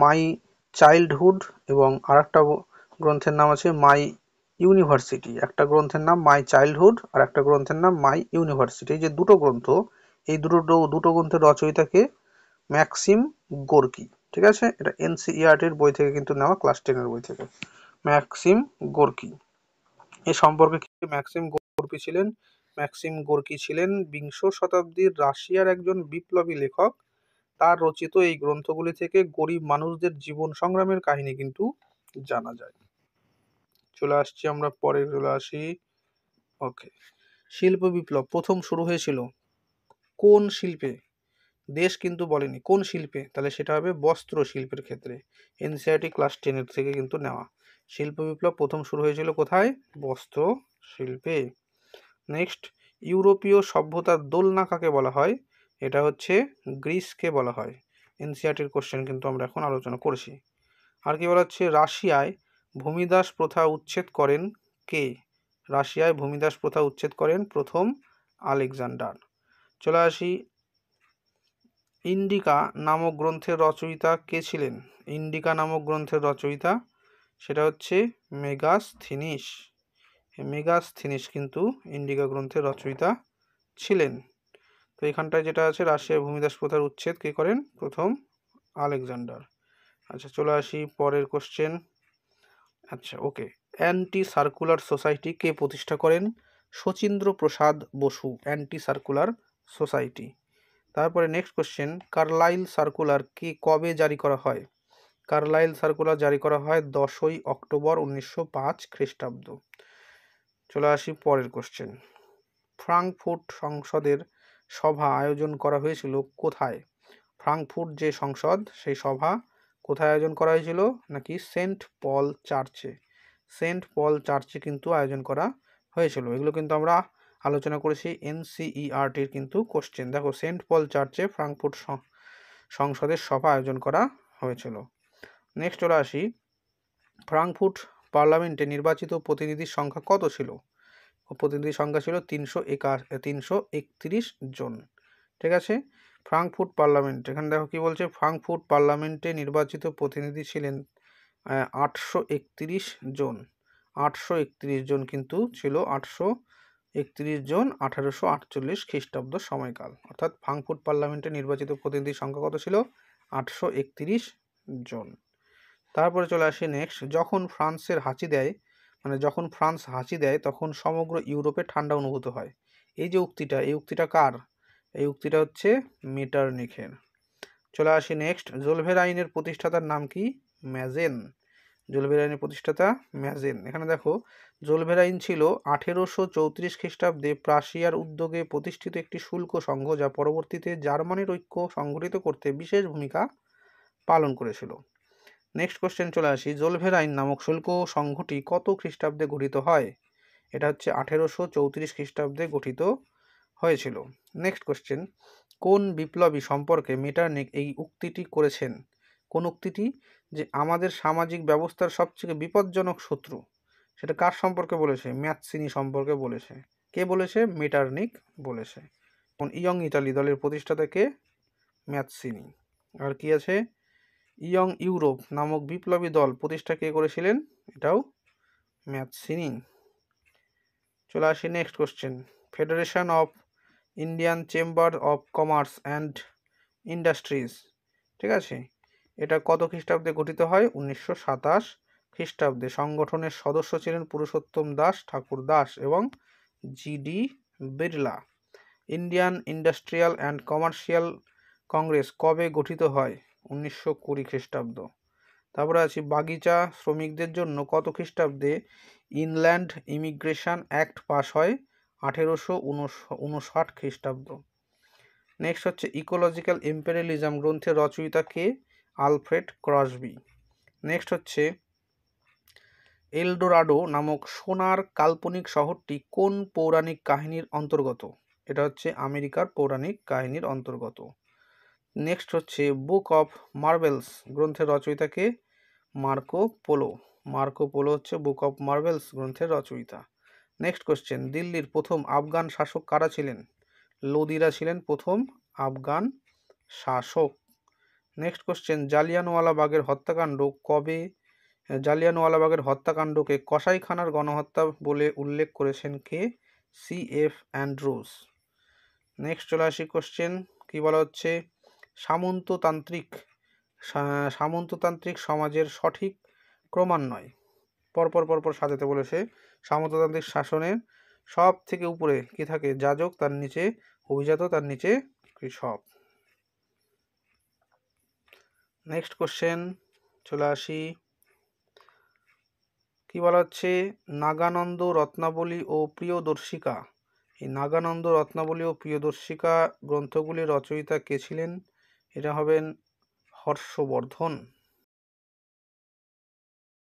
My childhood এবং আরেকটা গ্রন্থের নাম আছে মাই ইউনিভার্সিটি। একটা গ্রন্থের নাম মাই চাইল্ডহুড আর একটা গ্রন্থের নাম মাই ইউনিভার্সিটি। এই যে দুটো গ্রন্থ, এই দুটো গ্রন্থের রচয়িতাকে ম্যাক্সিম গোর্কি। ঠিক আছে, এটা এনসিইআরটির বই থেকে কিন্তু নেওয়া, ক্লাস 10 এর বই থেকে। ম্যাক্সিম গোর্কি এ সম্পর্কে কি? ম্যাক্সিম গোর্কি ছিলেন বিংশ শতাব্দীর রাশিয়ার একজন বিপ্লবী লেখক। তার রচিত এই গ্রন্থগুলি থেকে গরিব মানুষদের জীবন সংগ্রামের কাহিনী কিন্তু জানা যায়। চলে আসি। ওকে, শিল্প বিপ্লব প্রথম শুরু হয়েছিল কোন শিল্পে? দেশ কিন্তু বলেনি, কোন শিল্পে, তাহলে সেটা হবে বস্ত্র শিল্পের ক্ষেত্রে। এনসিইআরটি ক্লাস 10 থেকে কিন্তু নেওয়া। শিল্প বিপ্লব প্রথম শুরু হয়েছিল কোথায়? বস্ত্র শিল্পে। নেক্সট, ইউরোপীয় সভ্যতার দোলনা কাকে বলা হয়? এটা হচ্ছে গ্রিসকে বলা হয়। এনসিইআরটির কোশ্চেন কিন্তু আমরা এখন আলোচনা করছি। আর কি বলা হচ্ছে? রাশিয়ায় ভূমিদাস প্রথা উচ্ছেদ করেন কে? রাশিয়ায় ভূমিদাস প্রথা উচ্ছেদ করেন প্রথম আলেকজান্ডার। চলে আসি, ইন্ডিকা নামক গ্রন্থের রচয়িতা কে ছিলেন? ইন্ডিকা নামক গ্রন্থের রচয়িতা সেটা হচ্ছে মেগাসথিনিস। মেগাসথিনিস কিন্তু ইন্ডিকা গ্রন্থের রচয়িতা ছিলেন। তো এখানটায় যেটা আছে, রাশিয়ার ভূমিদাস প্রথার উচ্ছেদ কে করেন? প্রথম আলেকজান্ডার। আচ্ছা, চলে আসি পরের কোশ্চেন। আচ্ছা, ওকে, অ্যান্টি সার্কুলার সোসাইটি কে প্রতিষ্ঠা করেন? শচীন্দ্র প্রসাদ বসু, অ্যান্টি সার্কুলার সোসাইটি। তারপরে নেক্সট কোশ্চেন, কার্লাইল সার্কুলার কে কবে জারি করা হয়? কার্লাইল সার্কুলার জারি করা হয় 10ই অক্টোবর 1905 খ্রিস্টাব্দ। চলে আসি পরের কোশ্চেন, ফ্রাঙ্কফুর্ট সংসদের সভা আয়োজন করা হয়েছিল কোথায়? ফ্রাঙ্কফুর্ট যে সংসদ, সেই সভা কোথায় আয়োজন করা হয়েছিল? নাকি সেন্ট পল চার্চে। সেন্ট পল চার্চে কিন্তু আয়োজন করা হয়েছিল। এগুলো কিন্তু আমরা আলোচনা করেছি এনসিইআরটির কিন্তু কোশ্চেন। দেখো, সেন্ট পল চার্চে ফ্রাঙ্কফুর্ট সংসদের সভা আয়োজন করা হয়েছিল। নেক্সট চলে আসি, ফ্রাঙ্কফুর্ট পার্লামেন্টে নির্বাচিত প্রতিনিধির সংখ্যা কত ছিল? প্রতিনিধির সংখ্যা ছিল 331 জন। ঠিক আছে, ফ্রাঙ্কফুর্ট পার্লামেন্ট, এখানে দেখো কি বলছে, ফ্রাঙ্কফুর্ট পার্লামেন্টে নির্বাচিত প্রতিনিধি ছিলেন 831 জন। 831 জন কিন্তু ছিল, 831 জন 1848 খ্রিস্টাব্দ সময়কাল। অর্থাৎ ফ্রাঙ্কফুর্ট পার্লামেন্টে নির্বাচিত প্রতিনিধির সংখ্যা কত ছিল? 831 জন। তারপরে চলে আসি নেক্সট, যখন ফ্রান্স হাঁচি দেয় তখন সমগ্র ইউরোপে ঠান্ডা অনুভূত হয়। এই যে উক্তিটা, এই উক্তিটা কার? এই উক্তিটা হচ্ছে মেটারনিখের। চলে আসি নেক্সট, জোলভেরাইনের প্রতিষ্ঠাতার নাম কি? ম্যাজেন। জোলভেরাইনের প্রতিষ্ঠাতা ম্যাজেন। এখানে দেখো, জোলভেরাইন ছিল 1834 খ্রিস্টাব্দে প্রাশিয়ার উদ্যোগে প্রতিষ্ঠিত একটি শুল্ক সংঘ, যা পরবর্তীতে জার্মানির ঐক্য সংগঠিত করতে বিশেষ ভূমিকা পালন করেছিল। নেক্সট কোশ্চেন চলে আসি, জোলভেরাইন নামক শুল্ক সংঘটি কত খ্রিস্টাব্দে গঠিত হয়? এটা হচ্ছে 1834 খ্রিস্টাব্দে গঠিত হয়েছিল। নেক্সট কোশ্চেন, কোন বিপ্লবী সম্পর্কে মেটারনিখ এই উক্তিটি করেছেন? কোন উক্তিটি? যে আমাদের সামাজিক ব্যবস্থার সবচেয়ে বিপজ্জনক শত্রু, সেটা কার সম্পর্কে বলেছে? ম্যাৎসিনি সম্পর্কে বলেছে। কে বলেছে? মেটারনিখ বলেছে। ইয়ং ইটালি দলের প্রতিষ্ঠাতা কে? ম্যাৎসিনি। আর কি আছে? ইয়ং ইউরোপ নামক বিপ্লবী দল প্রতিষ্ঠা কে করেছিলেন? এটাও ম্যাৎসিনি। চলে আসি next question, federation of Indian chamber of commerce and industries, ঠিক আছে, এটা কত খ্রিস্টাব্দে গঠিত হয়? 1927 খ্রিস্টাব্দে। সংগঠনের সদস্য ছিলেন পুরুষোত্তম দাস, ঠাকুর দাস এবং GD Birla. Indian industrial and commercial Congress কবে গঠিত হয়? 1920 খ্রিস্টাব্দ। তারপরে আছি, বাগিচা শ্রমিকদের জন্য কত খ্রিস্টাব্দে ইনল্যান্ড ইমিগ্রেশন অ্যাক্ট পাস হয়? 1859 খ্রিস্টাব্দ। নেক্সট হচ্ছে, ইকোলজিক্যাল ইম্পেরিয়ালিজম গ্রন্থের রচয়িতা কে? Alfred Crosby. নেক্সট হচ্ছে, এলডোরাডো নামক সোনার কাল্পনিক শহরটি কোন পৌরাণিক কাহিনীর অন্তর্গত? এটা হচ্ছে আমেরিকার পৌরাণিক কাহিনীর অন্তর্গত। নেক্সট হচ্ছে, বুক অফ মার্ভেলস গ্রন্থের রচয়িতা কে? Marco Polo. মার্কো পোলো হচ্ছে বুক অফ মার্ভেলস গ্রন্থের রচয়িতা। নেক্সট কোশ্চেন, দিল্লির প্রথম আফগান শাসক কারা ছিলেন? লোদিরা ছিলেন প্রথম আফগান শাসক। নেক্সট কোশ্চেন, জালিয়ানওয়ালাবাগের হত্যাকাণ্ড কবে, জালিয়ানওয়ালাবাগের হত্যাকাণ্ডকে কসাইখানার গণহত্যা বলে উল্লেখ করেছেন কে? C.F. অ্যান্ড্রুজ। নেক্সট চলে আসি কোশ্চেন, কি বলা হচ্ছে, সামন্ততান্ত্রিক সমাজের সঠিক ক্রমান্বয়। পরপর সাজাতে বলেছে। সামন্ততান্ত্রিক শাসনের সব থেকে উপরে কি থাকে? যাজক, তার নিচে অভিজাত, তার নিচে কৃষক। নেক্সট কোশ্চেন চলে আসি, কি বলা হচ্ছে, নাগানন্দ রত্নাবলী ও প্রিয়দর্শিকা, এই নাগানন্দ রত্নাবলী ও প্রিয়দর্শিকা গ্রন্থগুলির রচয়িতা কে ছিলেন? এটা হবেন হর্ষবর্ধন।